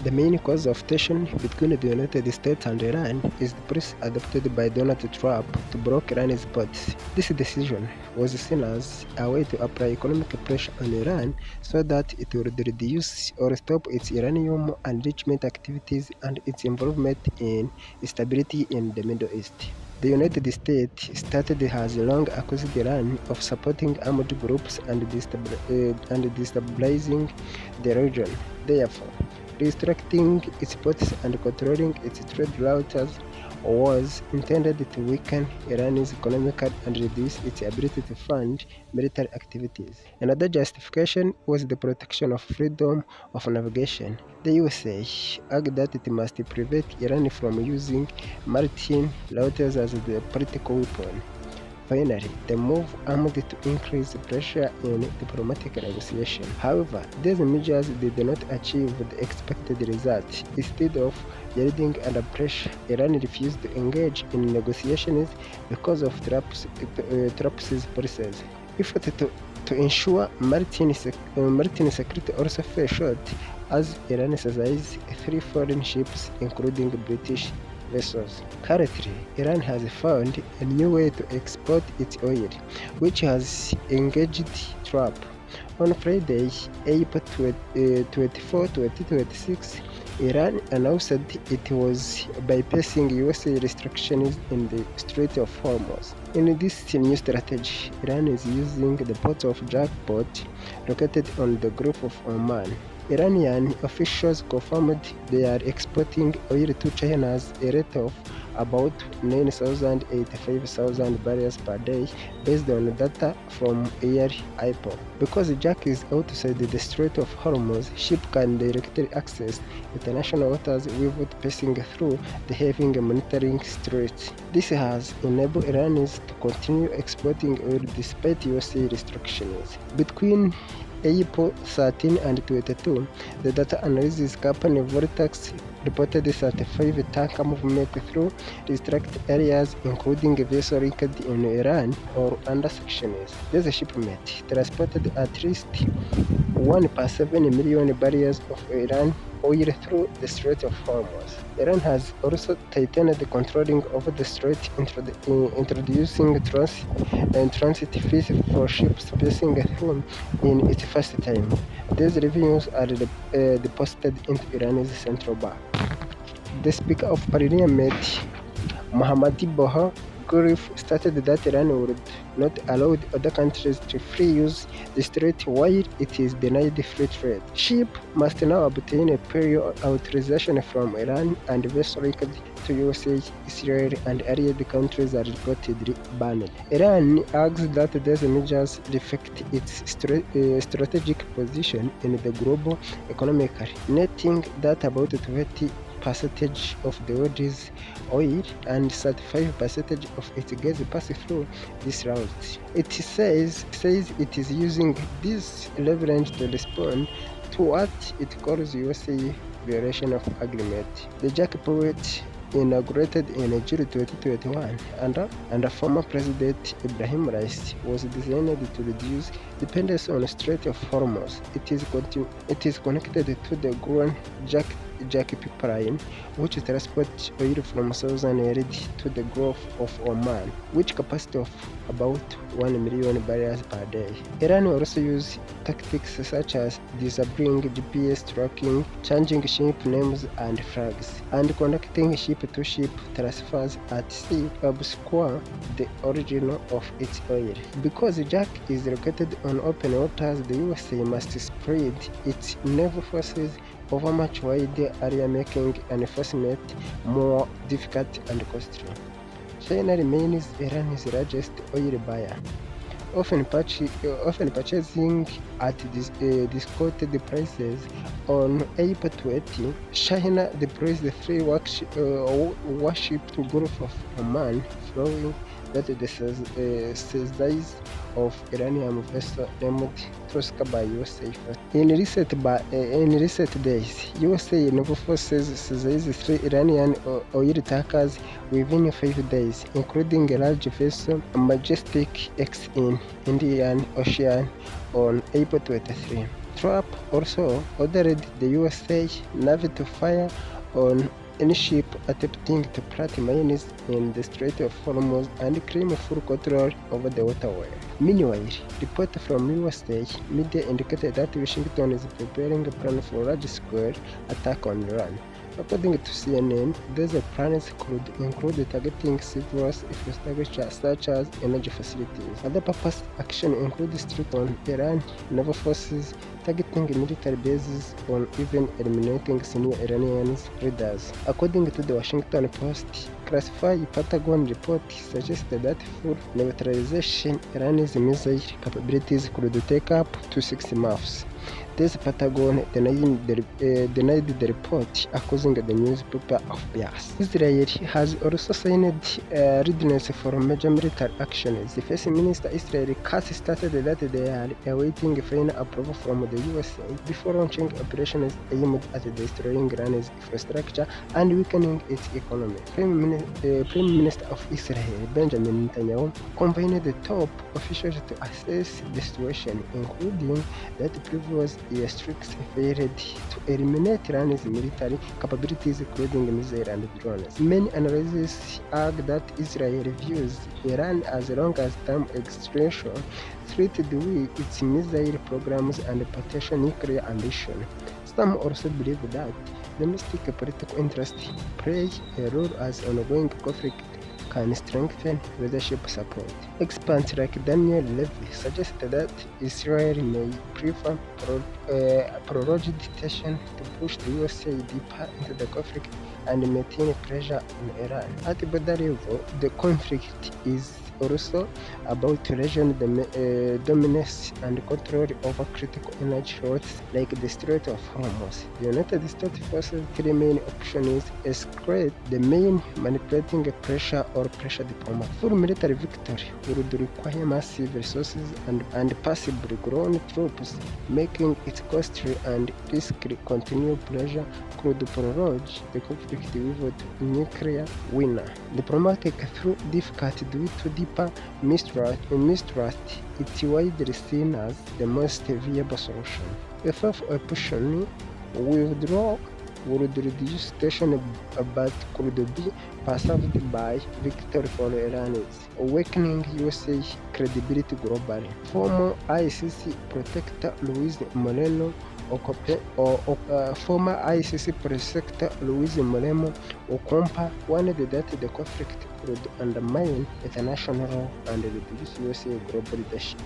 The main cause of tension between the United States and Iran is the policy adopted by Donald Trump to block Iran's ports. This decision was seen as a way to apply economic pressure on Iran so that it would reduce or stop its uranium enrichment activities and its involvement in instability in the Middle East. The United States has long accused Iran of supporting armed groups and destabilizing the region. Therefore, restricting its ports and controlling its trade routes was intended to weaken Iran's economy and reduce its ability to fund military activities. Another justification was the protection of freedom of navigation. The USA argued that it must prevent Iran from using maritime routes as a political weapon. Finally, the move aimed to increase pressure in diplomatic negotiations. However, these measures did not achieve the expected result. Instead of yielding under pressure, Iran refused to engage in negotiations because of Trump's policies. Effort to ensure maritime security also fell short, as Iran seized 3 foreign ships, including British vessels. Currently, Iran has found a new way to export its oil, which has engaged Trump. On Friday, April 24, 2026, Iran announced it was bypassing USA restrictions in the Strait of Hormuz. In this new strategy, Iran is using the port of Jackpot, located on the Gulf of Oman. Iranian officials confirmed they are exporting oil to China at a rate of about 9,085,000 barrels per day based on data from Air IPO. Because Jack is outside the Strait of Hormuz, ships can directly access international waters without passing through the heavy monitoring strait. This has enabled Iranians to continue exporting oil despite USA restrictions. Between April 13 and 22, the data analysis company Vortex reported 35 tanker movement through restricted areas, including vessels linked in Iran or under sanctions. This shipment transported at least 1.7 million barrels of Iran oil through the Strait of Hormuz. Iran has also tightened the controlling of the strait, introducing transit fees for ships passing through in its first time. These revenues are deposited into Iran's central bank. The Speaker of Parliament, Mohammadi Bohar, stated that Iran would not allow other countries to free use the strait while it is denied free trade. Ships must now obtain a prior authorization from Iran, and vessels linked to USA, Israel, and Arab countries are reportedly banned. Iran argues that these measures reflect its strategic position in the global economy, noting that about 20% of the world's oil and 35% of its gas pass through this route. It says it is using this leverage to respond to what it calls USA violation of agreement. The jackpot inaugurated in June 2021 under former President Ibrahim Raisi was designed to reduce dependence on the Strait of Hormuz. It is connected to the Grand Jack pipeline, which transports oil from southern Iran to the Gulf of Oman, which capacity of about 1 million barrels per day. Iran also uses tactics such as disabling GPS tracking, changing ship names and flags, and conducting ship-to-ship transfers at sea to obscure the origin of its oil. Because Jack is located on open waters, the USA must spread its naval forces over much wider area, making enforcement more difficult and costly. China remains Iran's largest oil buyer, often purchasing at discounted prices. On April 20, China deployed the 3 warships to Gulf of Oman, following that the size of Iranian vessel named Tosca by USA. In recent days, USA naval forces seized 3 Iranian oil tankers within 5 days, including a large vessel, Majestic X in Indian Ocean, on April 23. Trump also ordered the USA Navy to fire on any ship attempting to plant mines in the Strait of Hormuz and claim full control over the waterway. Meanwhile, reports from USA media indicated that Washington is preparing a plan for a large-scale attack on Iran. According to CNN, these plans could include targeting civil infrastructure such as energy facilities. Other purpose action include strike on Iran naval forces, targeting military bases, or even eliminating senior Iranian leaders. According to the Washington Post, classified Pentagon report suggested that full neutralization Iran's missile capabilities could take up to 6 months. This Pentagon denied the report, accusing the newspaper of bias. Israel has also signed readiness for major military actions. The First Minister Israel Katz stated that they are awaiting final approval from the USA before launching operations aimed at destroying Iran's infrastructure and weakening its economy. Prime Minister of Israel Benjamin Netanyahu convened the top officials to assess the situation, including that previous airstrikes failed to eliminate Iran's military capabilities, including missiles and drones. Many analysts argue that Israel views Iran as a long-term extension threat with its missile programs and potential nuclear ambition. Some also believe that domestic political interests play a role as ongoing conflict can strengthen leadership support. Experts like Daniel Levy suggest that Israel may prefer prolonged tension to push the USA deeper into the conflict and maintain pressure on Iran. At the border level, the conflict is also about regional dominance and control over critical energy routes like the Strait of Hormuz. The United States faces three main options: escalate the main, manipulating pressure, or pressure diplomacy. Full military victory would require massive resources and possibly grown troops, making it costly and risky. Continued pressure could prolong the conflict with a nuclear winner. Diplomatic through difficult due to deeper mistrust, it's widely seen as the most viable solution. The fourth option, withdraw, would reduce tension but could be perceived by victory for Iranians, awakening USA credibility globally. Former ICC protector Luis Moreno former ICC prosecutor Luis Moreno Ocampo warned that the conflict could undermine international law and reduce USA global leadership.